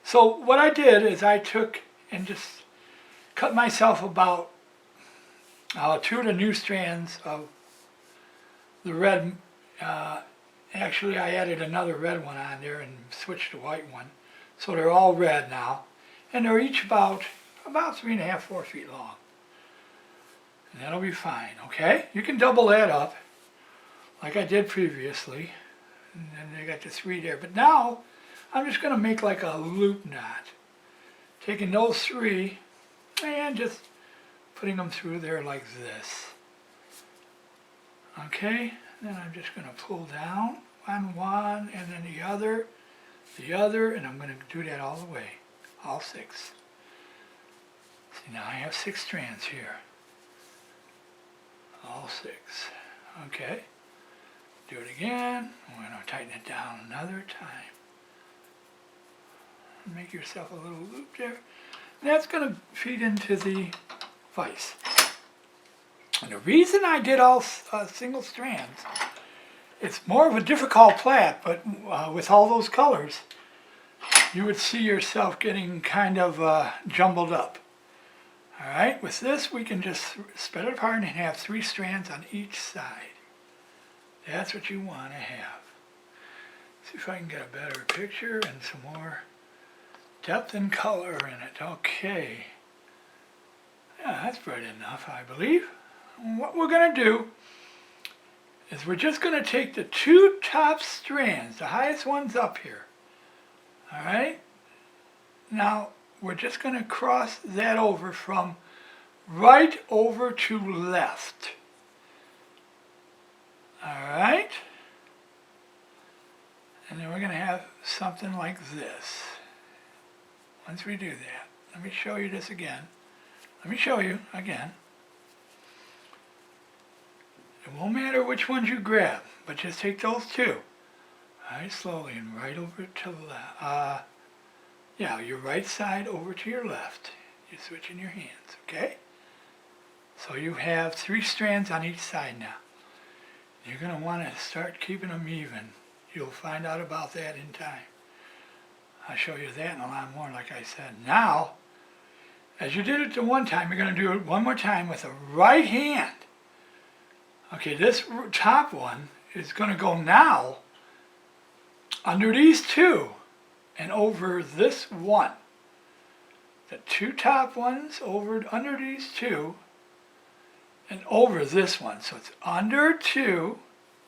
So what I did is I took and just cut myself about 2 of the new strands of the red. Actually, I added another red one on there and switched to white one. So they're all red now. And they're each about 3.5, 4 feet long. And that'll be fine, okay? You can double that up like I did previously. And then I got the 3 there. But now, I'm just going to make like a loop knot. Taking those 3 and just putting them through there like this. Okay? Then I'm just going to pull down on one and then the other, and I'm going to do that all the way, all 6. See, now I have 6 strands here. All 6. Okay. Do it again. I'm going to tighten it down another time. Make yourself a little loop there. And that's going to feed into the vise. And the reason I did all single strands, it's more of a difficult plait, but with all those colors, you would see yourself getting kind of jumbled up. All right, with this we can just spread it apart and have 3 strands on each side. That's what you want to have. See if I can get a better picture and some more depth and color in it. Okay. Yeah, that's bright enough, I believe. What we're going to do is we're just going to take the 2 top strands, the highest ones up here. All right? Now, we're just going to cross that over from right over to left. All right? And then we're going to have something like this. Once we do that, let me show you this again. Let me show you again. It won't matter which ones you grab, but just take those 2. All right, slowly and right over to the left. Yeah, your right side over to your left. You're switching your hands, okay? So you have 3 strands on each side now. You're going to want to start keeping them even. You'll find out about that in time. I'll show you that and a lot more, like I said. Now, as you did it the one time, you're going to do it one more time with the right hand. Okay, this top one is going to go now under these 2 and over this one. The 2 top ones over under these 2 and over this one. So it's under 2,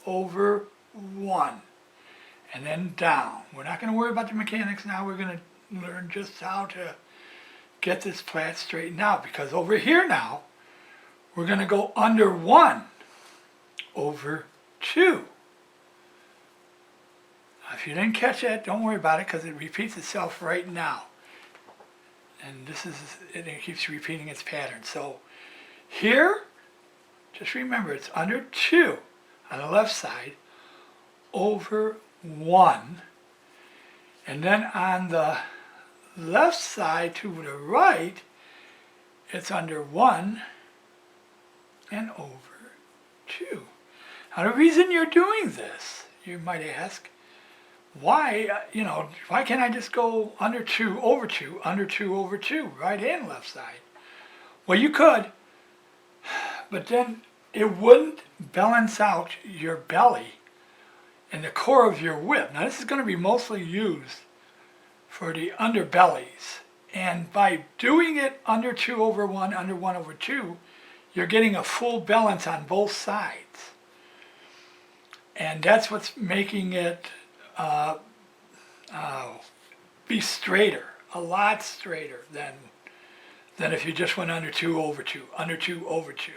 over 1, and then down. We're not going to worry about the mechanics now. We're going to learn just how to get this plait straightened out, because over here now, we're going to go under 1, over 2. If you didn't catch that, don't worry about it, because it repeats itself right now. And it keeps repeating its pattern. So here, just remember it's under 2 on the left side, over 1. And then on the left side to the right, it's under 1 and over 2. Now the reason you're doing this, you might ask, why can't I just go under 2, over 2, under 2, over 2, right and left side? Well, you could, but then it wouldn't balance out your belly and the core of your whip. Now this is going to be mostly used for the underbellies. And by doing it under 2 over 1, under 1 over 2, you're getting a full balance on both sides. And that's what's making it be straighter, a lot straighter than if you just went under 2 over 2, under 2 over 2.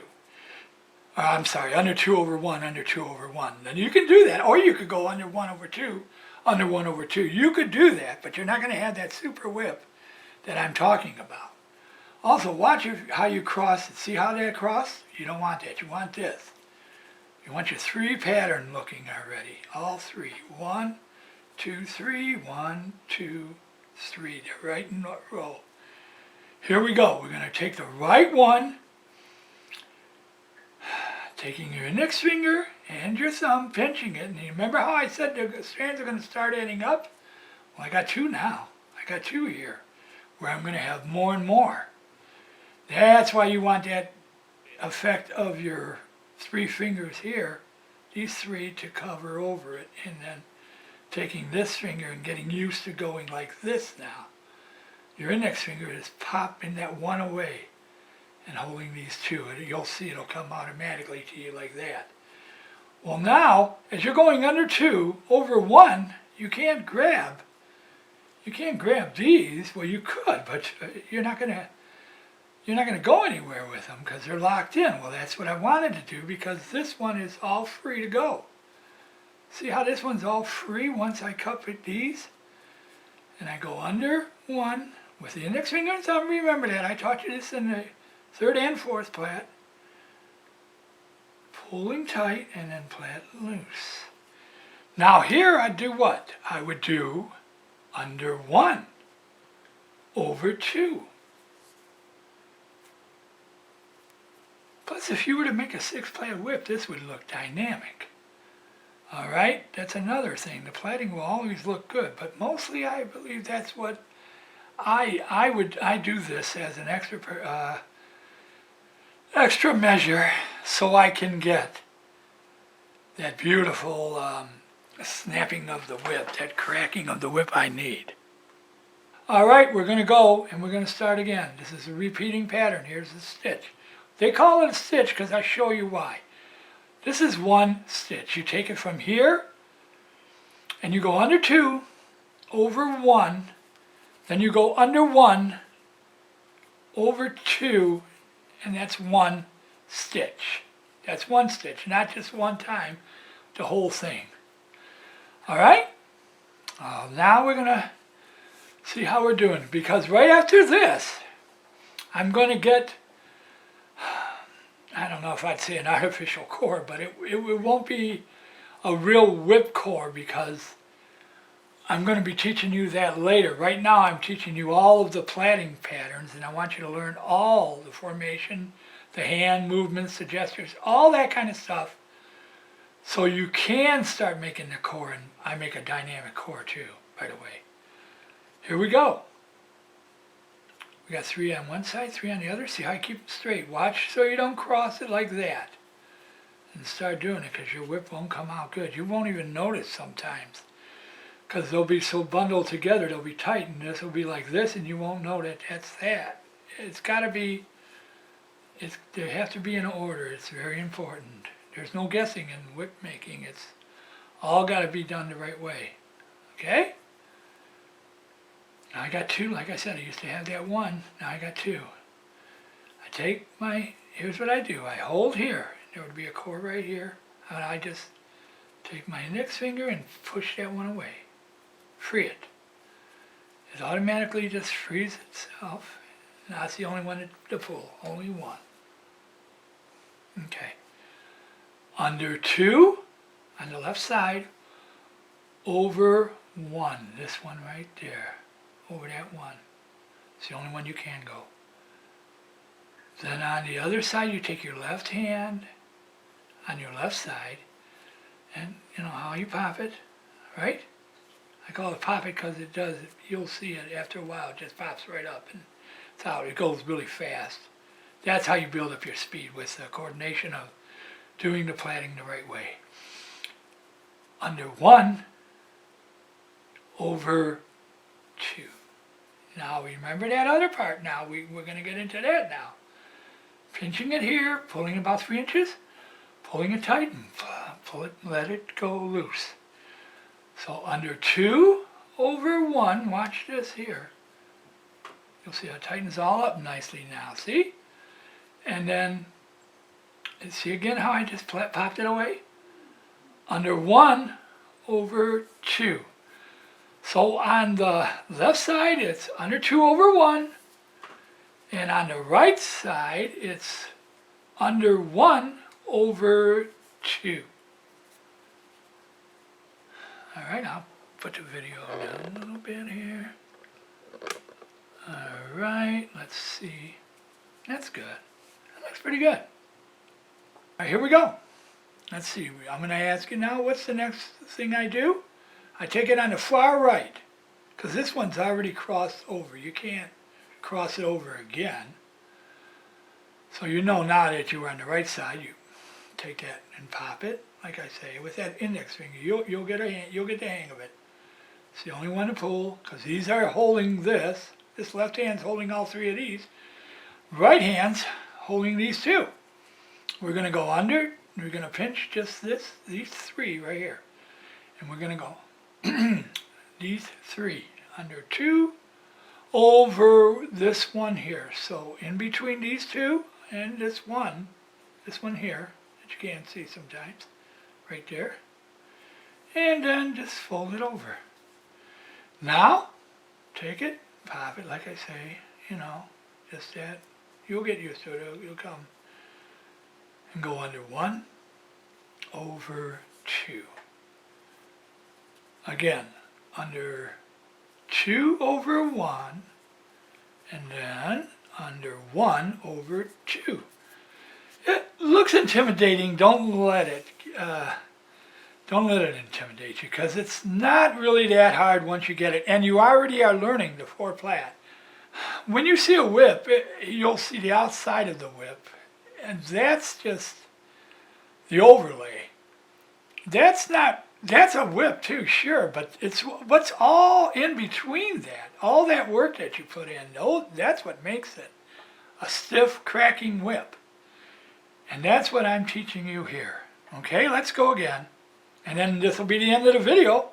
I'm sorry, under 2 over 1, under 2 over 1. Then you can do that, or you could go under 1 over 2, under 1 over 2. You could do that, but you're not going to have that super whip that I'm talking about. Also, watch how you cross it. See how that cross? You don't want that. You want this. You want your 3 pattern looking already. All 3. 1, 2, 3. 1, 2, 3. They're right in a row. Here we go. We're going to take the right one, taking your index finger and your thumb, pinching it. And you remember how I said the strands are going to start adding up? Well, I got 2 now. I got 2 here, where I'm going to have more and more. That's why you want that effect of your 3 fingers here, these 3 to cover over it, and then taking this finger and getting used to going like this now. Your index finger is popping that 1 away and holding these 2. And you'll see it'll come automatically to you like that. Well now, as you're going under 2, over 1, you can't grab these. Well, you could, but you're not gonna go anywhere with them because they're locked in. Well, that's what I wanted to do because this one is all free to go. See how this one's all free once I cup it these? And I go under 1 with the index finger and thumb. Remember that, I taught you this in the 3rd and 4th plait. Pulling tight and then plait loose. Now here I'd do what? I would do under 1 over 2. Plus, if you were to make a 6-plait whip, this would look dynamic. All right, that's another thing. The plaiting will always look good, but mostly I believe that's what I do this as an extra measure so I can get that beautiful snapping of the whip, that cracking of the whip I need. All right, we're going to go and we're going to start again. This is a repeating pattern. Here's the stitch. They call it a stitch because I show you why. This is 1 stitch. You take it from here and you go under 2, over 1, then you go under 1, over 2, and that's 1 stitch. That's 1 stitch, not just one time, the whole thing. All right? Now we're going to see how we're doing, because right after this, I'm going to get, I don't know if I'd say an artificial core, but it won't be a real whip core because I'm going to be teaching you that later. Right now I'm teaching you all of the plaiting patterns, and I want you to learn all the formation, the hand movements, the gestures, all that kind of stuff, so you can start making the core. And I make a dynamic core too, by the way. Here we go. We got 3 on one side, 3 on the other. See how I keep it straight. Watch so you don't cross it like that. And start doing it because your whip won't come out good. You won't even notice sometimes because they'll be so bundled together, they'll be tight, and this will be like this, and you won't know that that's that. It's got to be, they have to be in order. It's very important. There's no guessing in whip making. It's all got to be done the right way. Okay? Now I got 2, like I said, I used to have that 1, now I got 2. I take here's what I do. I hold here, there would be a core right here, and I just take my index finger and push that 1 away. Free it. It automatically just frees itself. Now that's the only one to pull, only 1. Okay. Under 2, on the left side, over 1, this one right there. Over that 1. It's the only one you can go. Then on the other side, you take your left hand on your left side, and you know how you pop it, right? I call it pop it because it does. You'll see it after a while. It just pops right up, and it's out. It goes really fast. That's how you build up your speed, with the coordination of doing the plaiting the right way. Under 1, over 2. Now remember that other part now. We're going to get into that now. Pinching it here, pulling about 3 inches, pulling it tight, and pull it, let it go loose. So under 2, over 1, watch this here. You'll see how it tightens all up nicely now, see? And then, see again how I just popped it away? Under 1, over 2. So on the left side, it's under 2 over 1. And on the right side, it's under 1 over 2. All right, I'll put the video down a little bit here. All right, let's see. That's good. That looks pretty good. All right, here we go. Let's see. I'm going to ask you now, what's the next thing I do? I take it on the far right. because this one's already crossed over. You can't cross it over again. So you know now that you were on the right side. You take that and pop it, like I say, with that index finger. You'll get the hang of it. It's the only one to pull, because these are holding this. This left hand's holding all three of these. Right hand's holding these two. We're going to go under. We're going to pinch just these three right here. And we're going to go these three under two over this one here. So in between these two and this one here that you can't see sometimes, right there. And then just fold it over. Now, take it, pop it like I say, just that. You'll get used to it. You'll come and go under 1 over 2. Again, under 2 over 1, and then under 1 over 2. It looks intimidating. Don't let it intimidate you, because it's not really that hard once you get it, and you already are learning the 4 plait. When you see a whip, you'll see the outside of the whip, and that's just the overlay. That's a whip too, sure, but it's what's all in between that, all that work that you put in, that's what makes it a stiff, cracking whip. And that's what I'm teaching you here. Okay, let's go again. And then this will be the end of the video.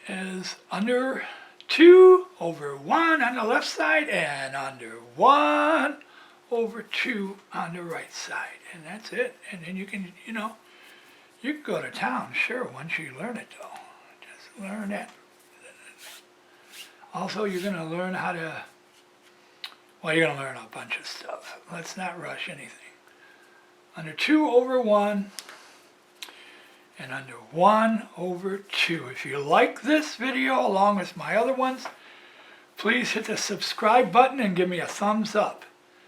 Is under 2 over 1 on the left side and under 1 over 2 on the right side. And that's it. And then you can, you can go to town, sure, once you learn it though. Just learn that. Also, you're going to learn how to, you're going to learn a bunch of stuff. Let's not rush anything. Under 2 over 1. And under 1 over 2. If you like this video along with my other ones, please hit the subscribe button and give me a thumbs up.